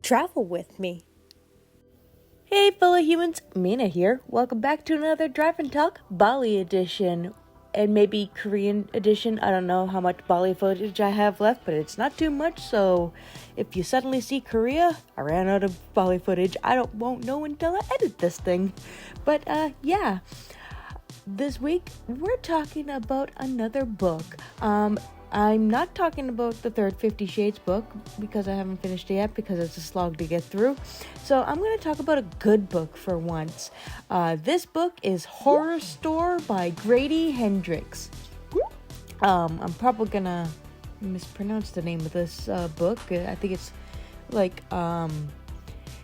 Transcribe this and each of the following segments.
Travel with me. Hey fellow humans, Mina here. Welcome back to another Drive and Talk Bali edition. And maybe Korean edition. I don't know how much Bali footage I have left, but it's not too much. So if you suddenly see Korea, I ran out of Bali footage. Won't know until I edit this thing. But yeah. This week, we're talking about another book. I'm not talking about the third 50 Shades book because I haven't finished it yet because it's a slog to get through. So I'm going to talk about a good book for once. This book is Horrorsto by Grady Hendrix. I'm probably going to mispronounce the name of this book. I think it's like...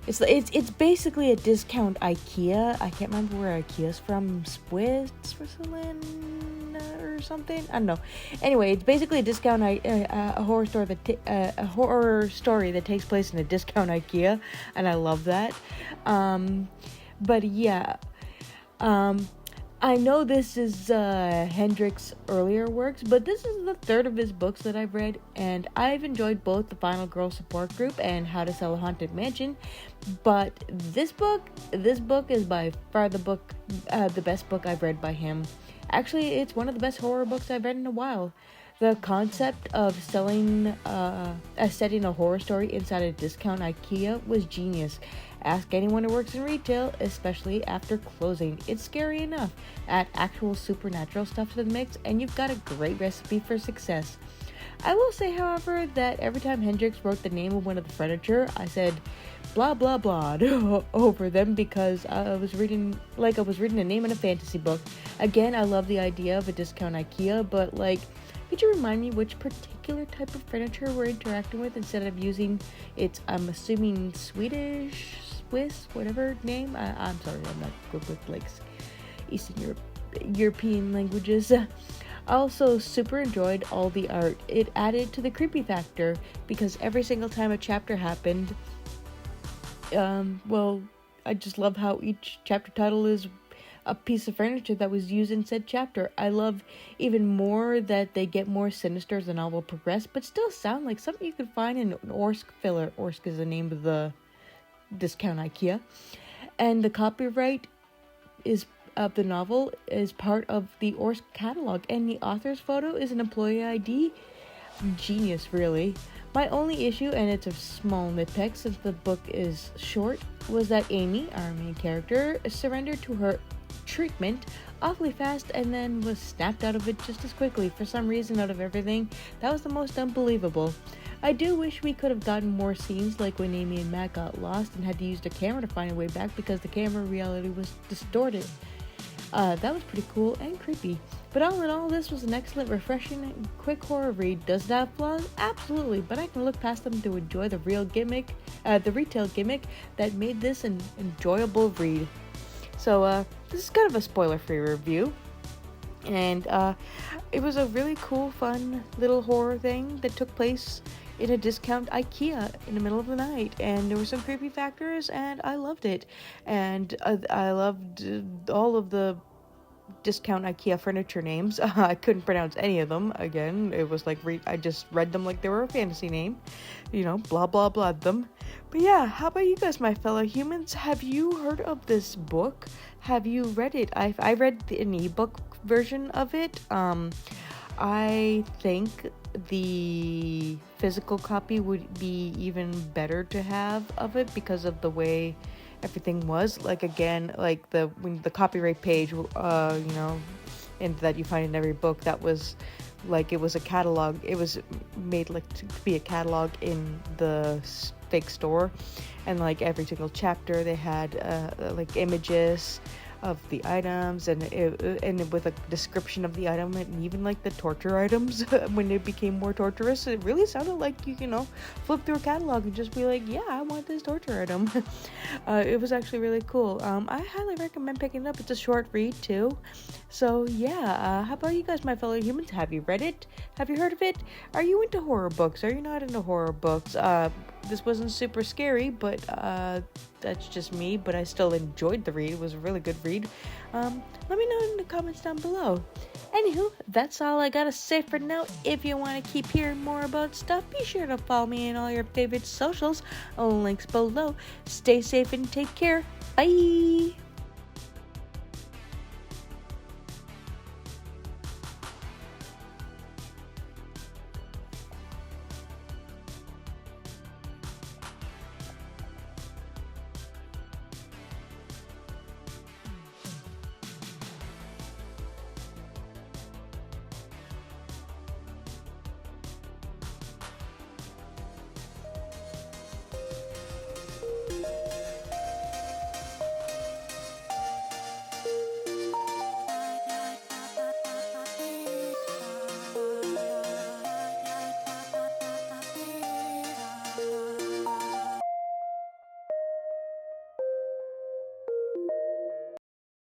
It's basically a discount IKEA. I can't remember where IKEA's from. Switzerland or something. I don't know. Anyway, it's basically a discount a horror story that takes place in a discount IKEA, and I love that. But yeah. I know this is Hendrix's earlier works, but this is the third of his books that I've read, and I've enjoyed both The Final Girl Support Group and How to Sell a Haunted Mansion. But this book is by far the best book I've read by him. Actually, it's one of the best horror books I've read in a while. The concept of setting a horror story inside a discount IKEA was genius. Ask anyone who works in retail, especially after closing. It's scary enough. Add actual supernatural stuff to the mix, and you've got a great recipe for success. I will say, however, that every time Hendrix wrote the name of one of the furniture, I said blah blah blah over them because I was reading a name in a fantasy book. Again, I love the idea of a discount IKEA, but could you remind me which particular type of furniture we're interacting with instead of using its, I'm assuming, Swedish, Swiss, whatever name? I'm sorry, I'm not good with Eastern European languages. I also super enjoyed all the art. It added to the creepy factor because every single time a chapter happened, I just love how each chapter title is a piece of furniture that was used in said chapter. I love even more that they get more sinister as the novel progressed, but still sound like something you could find in an Orsk filler. Orsk is the name of the discount IKEA. And the copyright of the novel is part of the Orsk catalog, and the author's photo is an employee ID. Genius, really. My only issue, and it's a small nitpick since the book is short, was that Amy, our main character, surrendered to her treatment awfully fast and then was snapped out of it just as quickly. For some reason, out of everything, that was the most unbelievable. I do wish we could have gotten more scenes like when Amy and Matt got lost and had to use their camera to find a way back because the camera reality was distorted. That was pretty cool and creepy. But all in all, this was an excellent, refreshing, and quick horror read. Does it have flaws? Absolutely, but I can look past them to enjoy the retail gimmick that made this an enjoyable read. So, this is kind of a spoiler-free review. And, it was a really cool, fun little horror thing that took place in a discount IKEA in the middle of the night. And there were some creepy factors, and I loved it. And I loved all of the discount IKEA furniture names. I couldn't pronounce any of them. Again, it was like I just read them like they were a fantasy name, blah blah blah them. But yeah, how about you guys, my fellow humans? Have you heard of this book? Have you read it? I read an ebook version of it. I think the physical copy would be even better to have of it because of the way everything was. When the copyright page, and that you find in every book, that was it was a catalog. It was made to be a catalog in the fake store, and every single chapter they had images of the items and with a description of the item, and even the torture items when they became more torturous. It really sounded like you flip through a catalog and just be like, yeah, I want this torture item. It was actually really cool. I highly recommend picking it up. It's a short read too. So yeah, how about you guys, my fellow humans? Have you read it? Have you heard of it? Are you into horror books? Are you not into horror books? This wasn't super scary, but that's just me, but I still enjoyed the read. It was a really good read. Let me know in the comments down below. Anywho, that's all I gotta say for now. If you want to keep hearing more about stuff, be sure to follow me in all your favorite socials. Links below. Stay safe and take care. Bye!